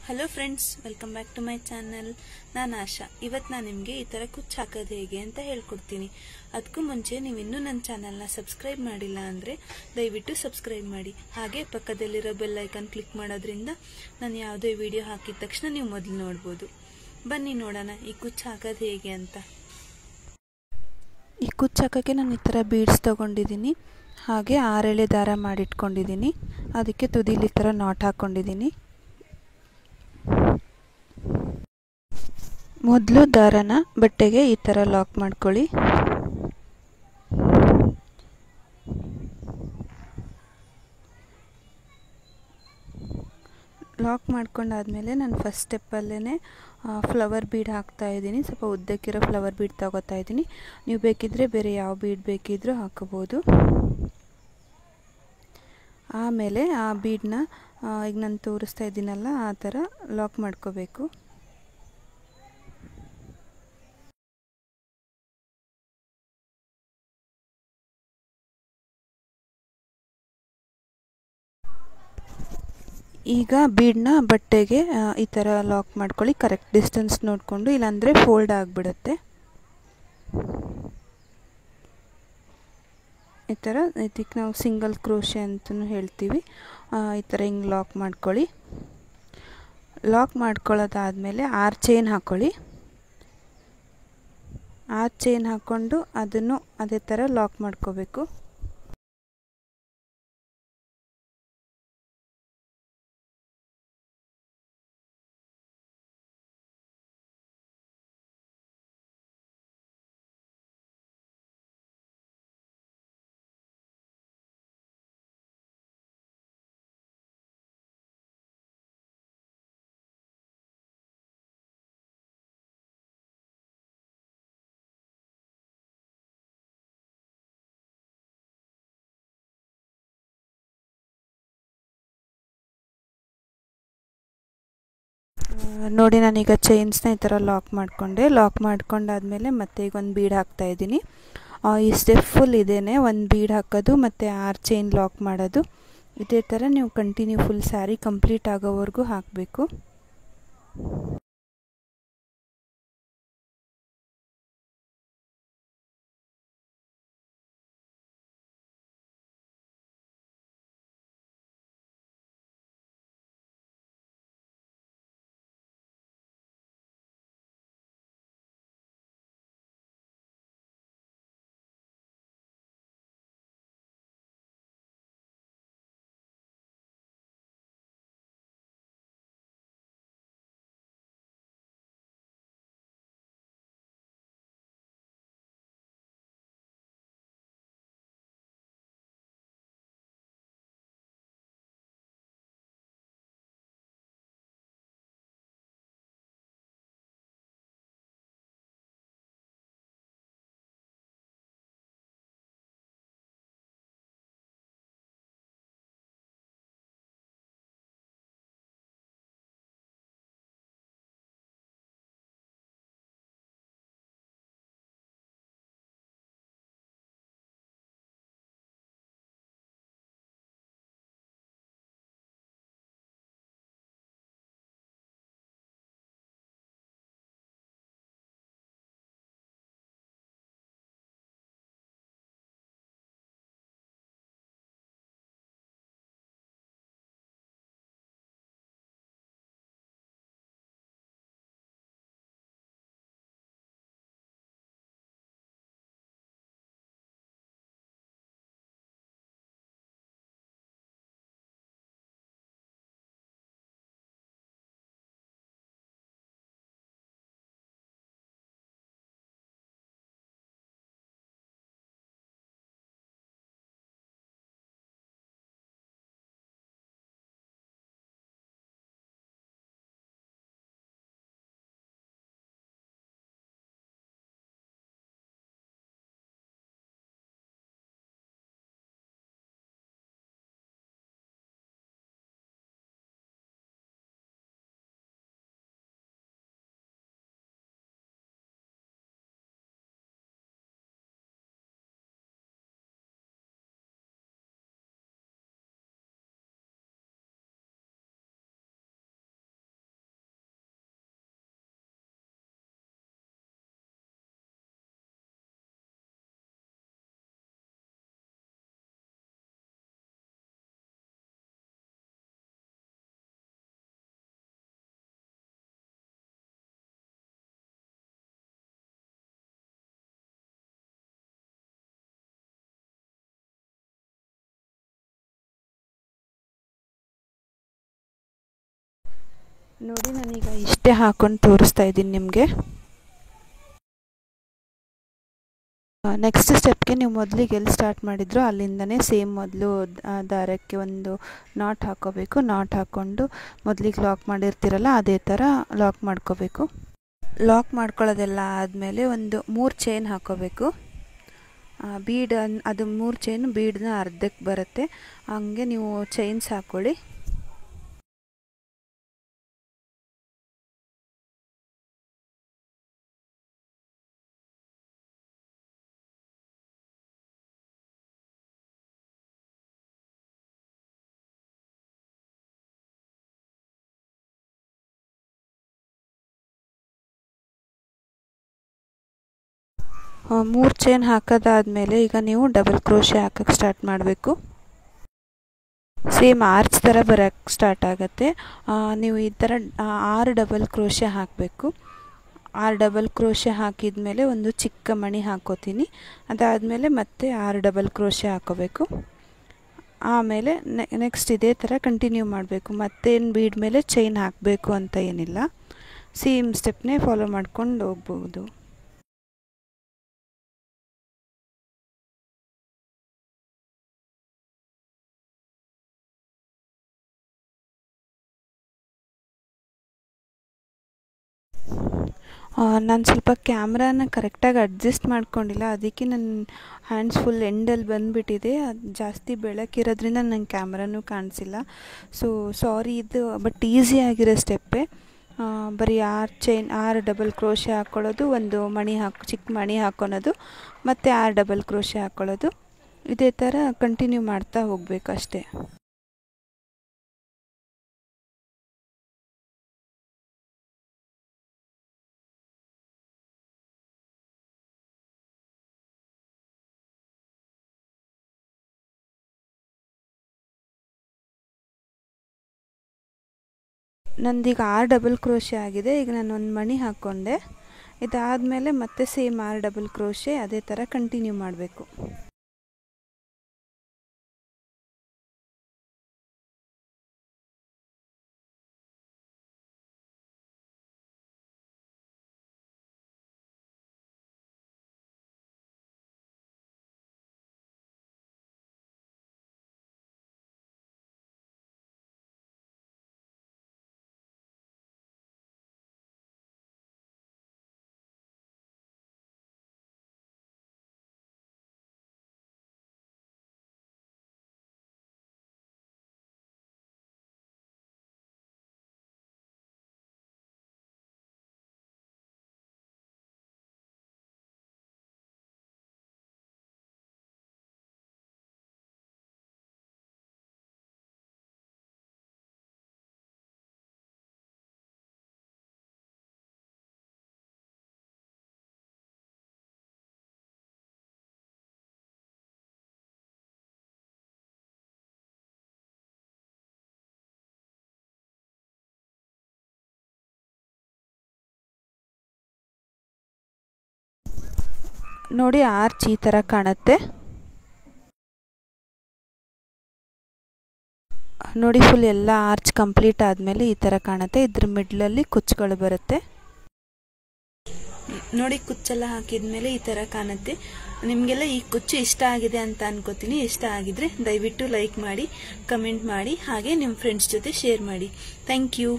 Hello friends, welcome back to my channel. ನಾನು ಆಶಾ. ಇವತ್ತು ನಾನು ನಿಮಗೆ ಈ ಥರ ಕುಚ್ಚು ಹಾಕೋದು ಹೇಗೆ ಅಂತ ಹೇಳ್ಕೊಡ್ತೀನಿ. ಅದಕ್ಕೂ ಮುಂಚೆ ನೀವು ಇನ್ನೂ ನನ್ನ ಚಾನಲ್ನ ಸಬ್ಸ್ಕ್ರೈಬ್ ಮಾಡಿಲ್ಲ ಅಂದರೆ ದಯವಿಟ್ಟು ಸಬ್ಸ್ಕ್ರೈಬ್ ಮಾಡಿ. ಹಾಗೆ ಪಕ್ಕದಲ್ಲಿರೋ ಬೆಲ್ ಐಕಾನ್ ಕ್ಲಿಕ್ ಮಾಡೋದ್ರಿಂದ ನಾನು ಯಾವುದೇ ವಿಡಿಯೋ ಹಾಕಿದ ತಕ್ಷಣ ನೀವು ಮೊದಲು ನೋಡ್ಬೋದು. ಬನ್ನಿ ನೋಡೋಣ ಈ ಕುಚ್ಚು ಹಾಕೋದು ಹೇಗೆ ಅಂತ. ಈ ಕುಚ್ಚು ಹಾಕೋಕ್ಕೆ ನಾನು ಈ ಥರ ಬೀಡ್ಸ್ ತೊಗೊಂಡಿದ್ದೀನಿ. ಹಾಗೆ 6 ಎಳೆ ದಾರ ಮಾಡಿಟ್ಕೊಂಡಿದ್ದೀನಿ. ಅದಕ್ಕೆ ತುದಿಲಿ ಈ ಥರ ನಾಟ್ ಹಾಕ್ಕೊಂಡಿದ್ದೀನಿ. ಮೊದಲು ದಾರನ ಬಟ್ಟೆಗೆ ಈ ಥರ ಲಾಕ್ ಮಾಡ್ಕೊಳ್ಳಿ. ಲಾಕ್ ಮಾಡ್ಕೊಂಡಾದ್ಮೇಲೆ ನಾನು ಫಸ್ಟ್ ಸ್ಟೆಪ್ಪಲ್ಲೇ ಫ್ಲವರ್ ಬೀಡ್ ಹಾಕ್ತಾ ಇದ್ದೀನಿ. ಸ್ವಲ್ಪ ಉದ್ದಕ್ಕಿರೋ ಫ್ಲವರ್ ಬೀಡ್ ತಗೋತಾ ಇದ್ದೀನಿ. ನೀವು ಬೇಕಿದ್ದರೆ ಬೇರೆ ಯಾವ ಬೀಡ್ ಬೇಕಿದ್ರೂ ಹಾಕೋಬೋದು. ಆಮೇಲೆ ಆ ಬೀಡನ್ನ ಈಗ ನಾನು ತೋರಿಸ್ತಾ ಇದ್ದೀನಲ್ಲ ಆ ಥರ ಲಾಕ್ ಮಾಡ್ಕೋಬೇಕು. ಈಗ ಬೀಡನ್ನ ಬಟ್ಟೆಗೆ ಈ ಥರ ಲಾಕ್ ಮಾಡ್ಕೊಳ್ಳಿ. ಕರೆಕ್ಟ್ ಡಿಸ್ಟೆನ್ಸ್ ನೋಡಿಕೊಂಡು, ಇಲ್ಲಾಂದರೆ ಫೋಲ್ಡ್ ಆಗಿಬಿಡುತ್ತೆ. ಈ ಥರ ಇದಕ್ಕೆ ನಾವು ಸಿಂಗಲ್ ಕ್ರೋಶೆ ಅಂತಲೂ ಹೇಳ್ತೀವಿ. ಈ ಥರ ಹಿಂಗೆ ಲಾಕ್ ಮಾಡ್ಕೊಳ್ಳಿ. ಲಾಕ್ ಮಾಡ್ಕೊಳ್ಳೋದಾದಮೇಲೆ 6 ಚೈನ್ ಹಾಕ್ಕೊಳ್ಳಿ. 6 ಚೈನ್ ಹಾಕ್ಕೊಂಡು ಅದನ್ನು ಅದೇ ಥರ ಲಾಕ್ ಮಾಡ್ಕೋಬೇಕು. ನೋಡಿ, ನಾನೀಗ ಚೈನ್ಸ್ನ ಈ ಥರ ಲಾಕ್ ಮಾಡಿಕೊಂಡೆ. ಲಾಕ್ ಮಾಡ್ಕೊಂಡಾದ್ಮೇಲೆ ಮತ್ತೆ ಈಗ ಒಂದು ಬೀಡ್ ಹಾಕ್ತಾಯಿದ್ದೀನಿ. ಈ ಸ್ಟೆಪ್ ಫುಲ್ ಇದೇನೆ, ಒಂದು ಬೀಡ್ ಹಾಕೋದು ಮತ್ತು 6 ಚೈನ್ ಲಾಕ್ ಮಾಡೋದು. ಇದೇ ಥರ ನೀವು ಕಂಟಿನ್ಯೂ ಫುಲ್ ಸ್ಯಾರಿ ಕಂಪ್ಲೀಟ್ ಆಗೋವರೆಗೂ ಹಾಕಬೇಕು. ನೋಡಿ ನಾನೀಗ ಇಷ್ಟೇ ಹಾಕೊಂಡು ತೋರಿಸ್ತಾ ಇದ್ದೀನಿ ನಿಮಗೆ. ನೆಕ್ಸ್ಟ್ ಸ್ಟೆಪ್ಗೆ ನೀವು ಮೊದಲಿಗೆ ಎಲ್ಲಿ ಸ್ಟಾರ್ಟ್ ಮಾಡಿದ್ರು ಅಲ್ಲಿಂದನೇ ಸೇಮ್ ಮೊದಲು ದಾರಕ್ಕೆ ಒಂದು ನಾಟ್ ಹಾಕೋಬೇಕು. ನಾಟ್ ಹಾಕ್ಕೊಂಡು ಮೊದಲಿಗೆ ಲಾಕ್ ಮಾಡಿರ್ತೀರಲ್ಲ ಅದೇ ಥರ ಲಾಕ್ ಮಾಡ್ಕೋಬೇಕು. ಲಾಕ್ ಮಾಡ್ಕೊಳ್ಳೋದೆಲ್ಲ ಆದಮೇಲೆ ಒಂದು 3 ಚೈನ್ ಹಾಕೋಬೇಕು. ಬೀಡ್ ಅದು 3 ಚೈನ್ ಬೀಡನ್ನ ಅರ್ಧಕ್ಕೆ ಬರುತ್ತೆ, ಹಂಗೆ ನೀವು ಚೈನ್ಸ್ ಹಾಕ್ಕೊಳ್ಳಿ. ಮೂರು ಚೈನ್ ಹಾಕೋದಾದ್ಮೇಲೆ ಈಗ ನೀವು ಡಬಲ್ ಕ್ರೋಶೆ ಹಾಕಕ್ಕೆ ಸ್ಟಾರ್ಟ್ ಮಾಡಬೇಕು. ಸೇಮ್ ಆರ್ಚ್ ಥರ ಬರೋಕ್ಕೆ ಸ್ಟಾರ್ಟ್ ಆಗುತ್ತೆ. ನೀವು ಈ ಥರ 6 ಡಬಲ್ ಕ್ರೋಶೆ ಹಾಕಬೇಕು. 6 ಡಬಲ್ ಕ್ರೋಶೆ ಹಾಕಿದ್ಮೇಲೆ ಒಂದು ಚಿಕ್ಕ ಮಣಿ ಹಾಕೋತೀನಿ. ಅದಾದಮೇಲೆ ಮತ್ತೆ 6 ಡಬಲ್ ಕ್ರೋಶೆ ಹಾಕೋಬೇಕು. ಆಮೇಲೆ ನೆಕ್ಸ್ಟ್ ಇದೇ ಥರ ಕಂಟಿನ್ಯೂ ಮಾಡಬೇಕು. ಮತ್ತೇನು ಬೀಡ್ ಮೇಲೆ ಚೈನ್ ಹಾಕಬೇಕು ಅಂತ ಏನಿಲ್ಲ, ಸೇಮ್ ಸ್ಟೆಪ್ನೇ ಫಾಲೋ ಮಾಡ್ಕೊಂಡು ಹೋಗ್ಬೋದು. ನಾನು ಸ್ವಲ್ಪ ಕ್ಯಾಮ್ರಾನ ಕರೆಕ್ಟಾಗಿ ಅಡ್ಜಸ್ಟ್ ಮಾಡ್ಕೊಂಡಿಲ್ಲ, ಅದಕ್ಕೆ ನನ್ನ ಹ್ಯಾಂಡ್ಸ್ ಫುಲ್ ಎಂಡಲ್ಲಿ ಬಂದುಬಿಟ್ಟಿದೆ. ಅದು ಜಾಸ್ತಿ ಬೆಳಕಿರೋದ್ರಿಂದ ನನ್ನ ಕ್ಯಾಮ್ರಾನೂ ಕಾಣಿಸಿಲ್ಲ. So sorry. ಇದು ಬಟ್ ಈಸಿ ಆಗಿರೋ ಸ್ಟೆಪ್ಪೇ. ಬರೀ 6 ಡಬಲ್ ಕ್ರೋಶೆ ಹಾಕ್ಕೊಳ್ಳೋದು, ಒಂದು ಮಣಿ ಚಿಕ್ಕ ಮಣಿ ಹಾಕ್ಕೊಳೋದು, ಮತ್ತು 6 ಡಬಲ್ ಕ್ರೋಶೆ ಹಾಕ್ಕೊಳ್ಳೋದು. ಇದೇ ಥರ ಕಂಟಿನ್ಯೂ ಮಾಡ್ತಾ ಹೋಗಬೇಕು ಅಷ್ಟೇ. ನಂದೀಗ 6 ಡಬಲ್ ಕ್ರೋಶೆ ಆಗಿದೆ. ಈಗ ನಾನು ಒಂದು ಮಣಿ ಹಾಕ್ಕೊಂಡೆ. ಇದಾದಮೇಲೆ ಮತ್ತೆ ಸೇಮ್ 6 ಡಬಲ್ ಕ್ರೋಶೆ ಅದೇ ಥರ ಕಂಟಿನ್ಯೂ ಮಾಡಬೇಕು. ನೋಡಿ ಆರ್ಚ್ ಈ ಥರ ಕಾಣುತ್ತೆ. ನೋಡಿ ಫುಲ್ ಎಲ್ಲ ಆರ್ಚ್ ಕಂಪ್ಲೀಟ್ ಆದಮೇಲೆ ಈ ಥರ ಕಾಣುತ್ತೆ. ಇದ್ರ ಮಿಡ್ಲಲ್ಲಿ ಕುಚ್ಚುಗಳು ಬರುತ್ತೆ. ನೋಡಿ ಕುಚ್ಚೆಲ್ಲ ಹಾಕಿದ್ಮೇಲೆ ಈ ಥರ ಕಾಣುತ್ತೆ. ನಿಮಗೆಲ್ಲ ಈ ಕುಚ್ಚು ಇಷ್ಟ ಆಗಿದೆ ಅಂತ ಅನ್ಕೋತೀನಿ. ಇಷ್ಟ ಆಗಿದ್ರೆ ದಯವಿಟ್ಟು ಲೈಕ್ ಮಾಡಿ, ಕಮೆಂಟ್ ಮಾಡಿ, ಹಾಗೆ ನಿಮ್ಮ ಫ್ರೆಂಡ್ಸ್ ಜೊತೆ ಶೇರ್ ಮಾಡಿ. Thank you.